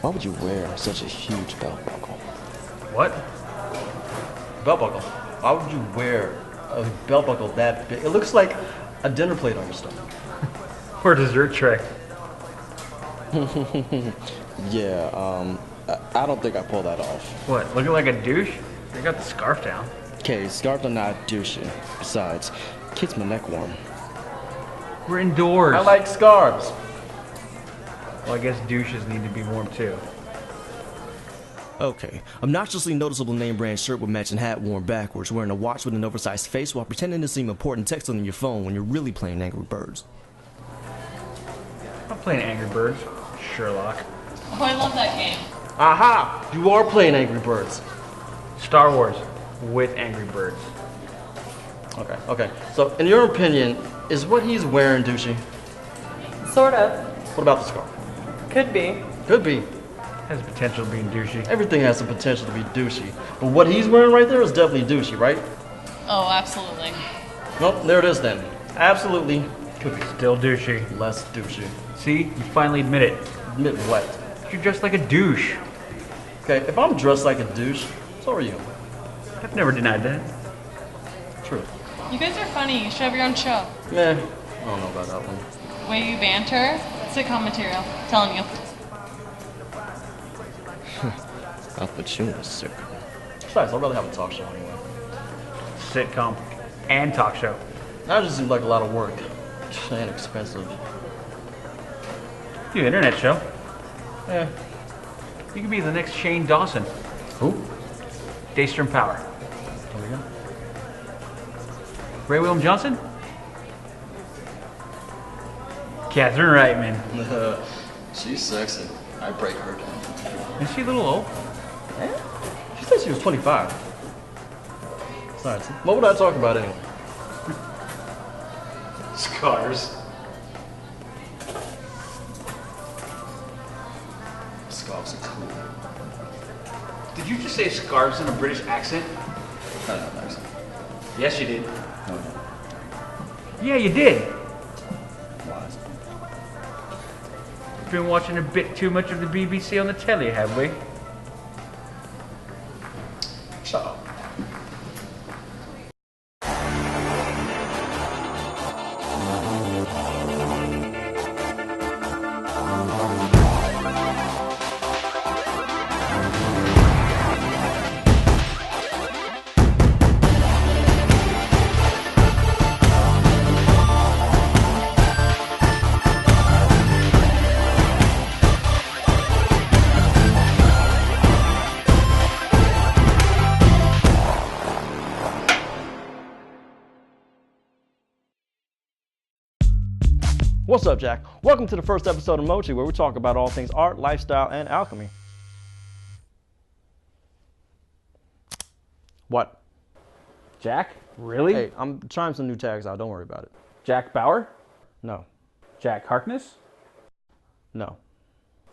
Why would you wear such a huge belt buckle? What? Belt buckle? Why would you wear a belt buckle that big? It looks like a dinner plate on your stomach. Or dessert tray. Yeah, I don't think I pulled that off. What, looking like a douche? They got the scarf down. Okay, scarves are not douchey. Besides, keeps my neck warm. We're indoors. I like scarves. Well, I guess douches need to be warm too. Okay, obnoxiously noticeable name brand shirt with matching hat worn backwards, wearing a watch with an oversized face while pretending to seem important texting on your phone when you're really playing Angry Birds. I'm playing Angry Birds. Sherlock. Oh, I love that game. Aha! You are playing Angry Birds. Star Wars with Angry Birds. Okay. So, in your opinion, is what he's wearing douchey? Sort of. What about the scarf? Could be. Could be. Has potential of being douchey. Everything has the potential to be douchey. But what he's wearing right there is definitely douchey, right? Oh, absolutely. Nope, there it is then. Absolutely could be. Still douchey. Less douchey. See, you finally admit it. Admit what? You're dressed like a douche. Okay, if I'm dressed like a douche, so are you. I've never denied that. True. You guys are funny. You should have your own show. Meh, I don't know about that one. Way you banter, sitcom material. Telling you. I'll put you in a sitcom. Besides, I'd rather have a talk show anyway. Sitcom and talk show. That just seems like a lot of work. And expensive. Do an internet show. Yeah. You could be the next Shane Dawson. Who? Daystrom Power. There we go. Ray William Johnson? Catherine Reitman. She's sexy. I break her down. Is she a little old? Yeah? She said she was 25. Besides, what would I talk about anyway? Scars. Scarves are cool. Did you just say scarves in a British accent? I don't have an accent. Yes, you did. No, no. Yeah, you did. Why? Been watching a bit too much of the BBC on the telly, have we? Shut up. What's up, Jack? Welcome to the first episode of Mochi, where we talk about all things art, lifestyle, and alchemy. What? Jack? Really? Hey, I'm trying some new tags out. Don't worry about it. Jack Bauer? No. Jack Harkness? No.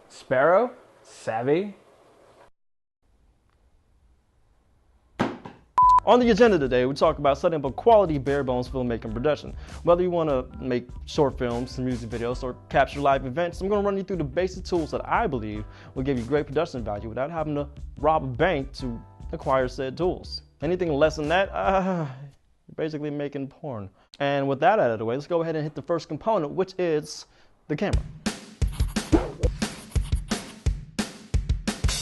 Sparrow? Savvy? On the agenda today, we talk about setting up a quality bare-bones filmmaking production. Whether you want to make short films, music videos, or capture live events, I'm going to run you through the basic tools that I believe will give you great production value without having to rob a bank to acquire said tools. Anything less than that, you're basically making porn. And with that out of the way, let's go ahead and hit the first component, which is the camera.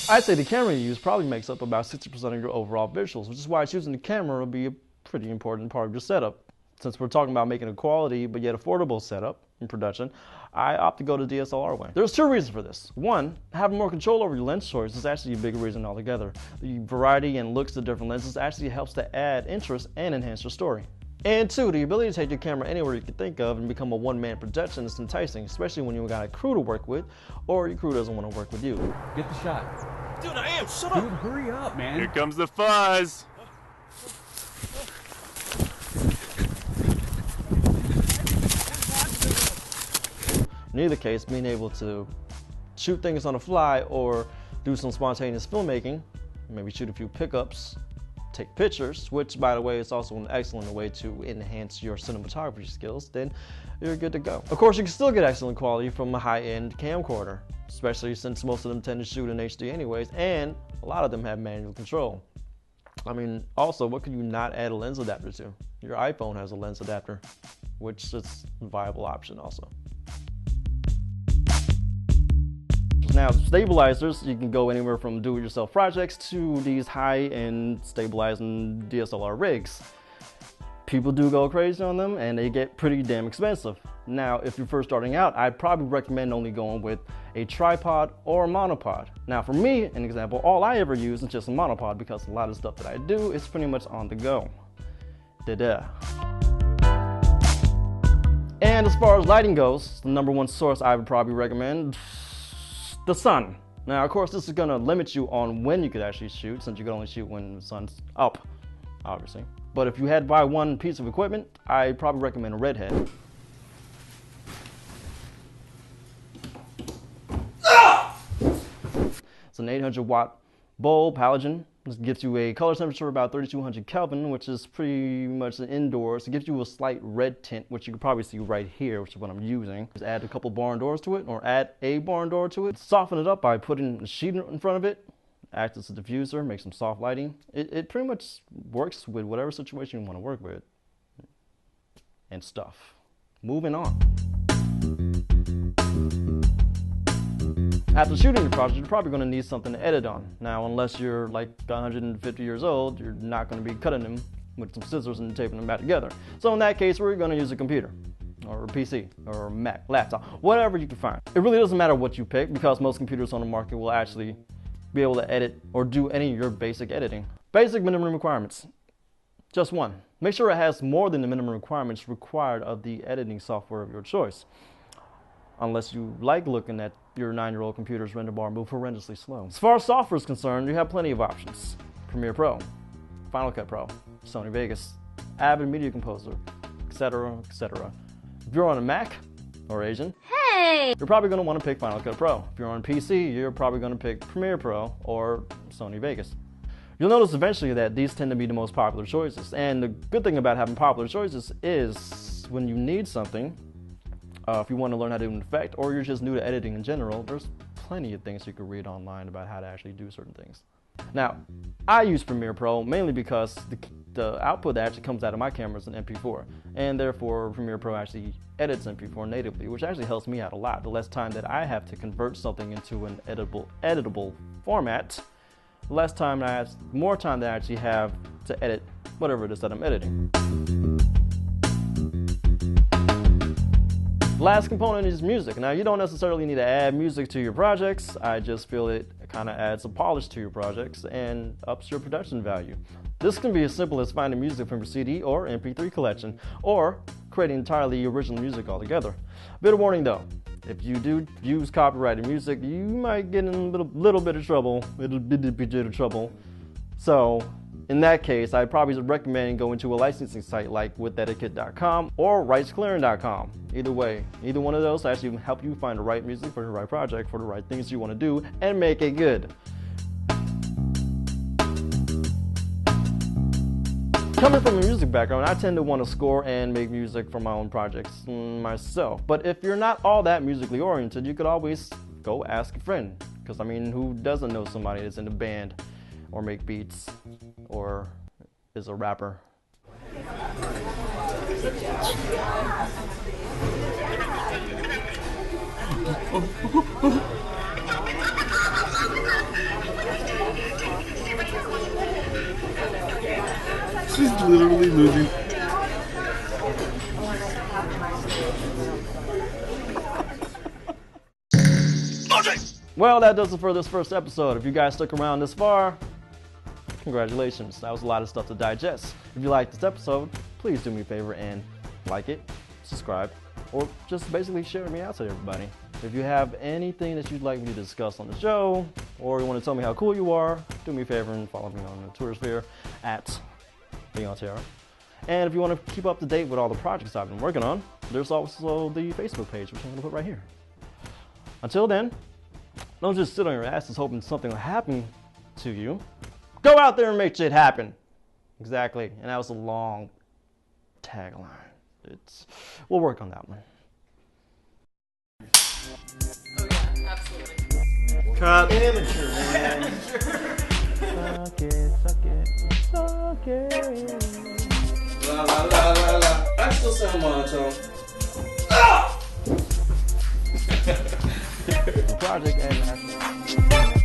I'd say the camera you use probably makes up about 60% of your overall visuals, which is why choosing the camera will be a pretty important part of your setup. Since we're talking about making a quality but yet affordable setup in production, I opt to go the DSLR way. There's two reasons for this. One, having more control over your lens choice is actually a big reason altogether. The variety and looks of different lenses actually helps to add interest and enhance your story. And two, the ability to take your camera anywhere you can think of and become a one-man production is enticing, especially when you've got a crew to work with or your crew doesn't want to work with you. Get the shot. Dude, I am. Shut up. Dude, hurry up, man. Here comes the fuzz. In either case, being able to shoot things on the fly or do some spontaneous filmmaking, maybe shoot a few pickups, take pictures, which by the way is also an excellent way to enhance your cinematography skills, then you're good to go. Of course, you can still get excellent quality from a high-end camcorder, especially since most of them tend to shoot in HD anyways, and a lot of them have manual control. I mean, also, what could you not add a lens adapter to? Your iPhone has a lens adapter, which is a viable option also. Now, stabilizers, you can go anywhere from do-it-yourself projects to these high-end stabilizing DSLR rigs. People do go crazy on them and they get pretty damn expensive. Now, if you're first starting out, I'd probably recommend only going with a tripod or a monopod. Now, for me, an example, all I ever use is just a monopod because a lot of stuff that I do is pretty much on the go. Da-da. And as far as lighting goes, the number one source I would probably recommend, the sun. Now, of course, this is gonna limit you on when you could actually shoot, since you can only shoot when the sun's up, obviously. But if you had to buy one piece of equipment, I'd probably recommend a redhead. It's an 800 watt bulb, halogen. This gives you a color temperature of about 3200 Kelvin, which is pretty much an indoors. It gives you a slight red tint, which you can probably see right here, which is what I'm using. Just add a couple barn doors to it, or add a barn door to it. Soften it up by putting a sheet in front of it. Act as a diffuser, make some soft lighting. It pretty much works with whatever situation you want to work with. And stuff. Moving on. After shooting your project, you're probably going to need something to edit on. Now, unless you're like 150 years old, you're not going to be cutting them with some scissors and taping them back together. So in that case, we're going to use a computer, or a PC, or a Mac, laptop, whatever you can find. It really doesn't matter what you pick because most computers on the market will actually be able to edit or do any of your basic editing. Basic minimum requirements. Just one. Make sure it has more than the minimum requirements required of the editing software of your choice. Unless you like looking at your 9-year-old computer's render bar move horrendously slow. As far as software is concerned, you have plenty of options. Premiere Pro, Final Cut Pro, Sony Vegas, Avid Media Composer, etc., etc. If you're on a Mac or Asian, you're probably going to want to pick Final Cut Pro. If you're on PC, you're probably going to pick Premiere Pro or Sony Vegas. You'll notice eventually that these tend to be the most popular choices. And the good thing about having popular choices is when you need something, if you want to learn how to do an effect, or you're just new to editing in general, there's plenty of things you can read online about how to actually do certain things. Now, I use Premiere Pro mainly because the output that actually comes out of my camera is an MP4, and therefore Premiere Pro actually edits MP4 natively, which actually helps me out a lot. The less time that I have to convert something into an editable format, the less time I have, more time that I actually have to edit whatever it is that I'm editing. Last component is music. Now, you don't necessarily need to add music to your projects. I just feel it kind of adds a polish to your projects and ups your production value. This can be as simple as finding music from your CD or MP3 collection, or creating entirely original music altogether. Bit of warning though, if you do use copyrighted music, you might get in a little bit of trouble, So, in that case, I'd probably recommend going to a licensing site like withetiquette.com or rightsclearing.com. Either way, either one of those will actually help you find the right music for the right project, for the right things you want to do, and make it good. Coming from a music background, I tend to want to score and make music for my own projects myself. But if you're not all that musically oriented, you could always go ask a friend. Because I mean, who doesn't know somebody that's in a band, or make beats, or is a rapper? She's literally moving. Well, that does it for this first episode. If you guys stuck around this far, congratulations. That was a lot of stuff to digest. If you liked this episode, please do me a favor and like it, subscribe, or just basically share me out to everybody. If you have anything that you'd like me to discuss on the show, or you want to tell me how cool you are, do me a favor and follow me on the Twitter sphere at Terra. And if you want to keep up to date with all the projects I've been working on, there's also the Facebook page, which I'm going to put right here. Until then, don't just sit on your asses hoping something will happen to you. Go out there and make shit happen. Exactly, and that was a long tagline. We'll work on that one. Oh yeah, absolutely. Cut. Amateur, man. Suck it, suck it, suck it. La la la la la. I still sound monotone. Project and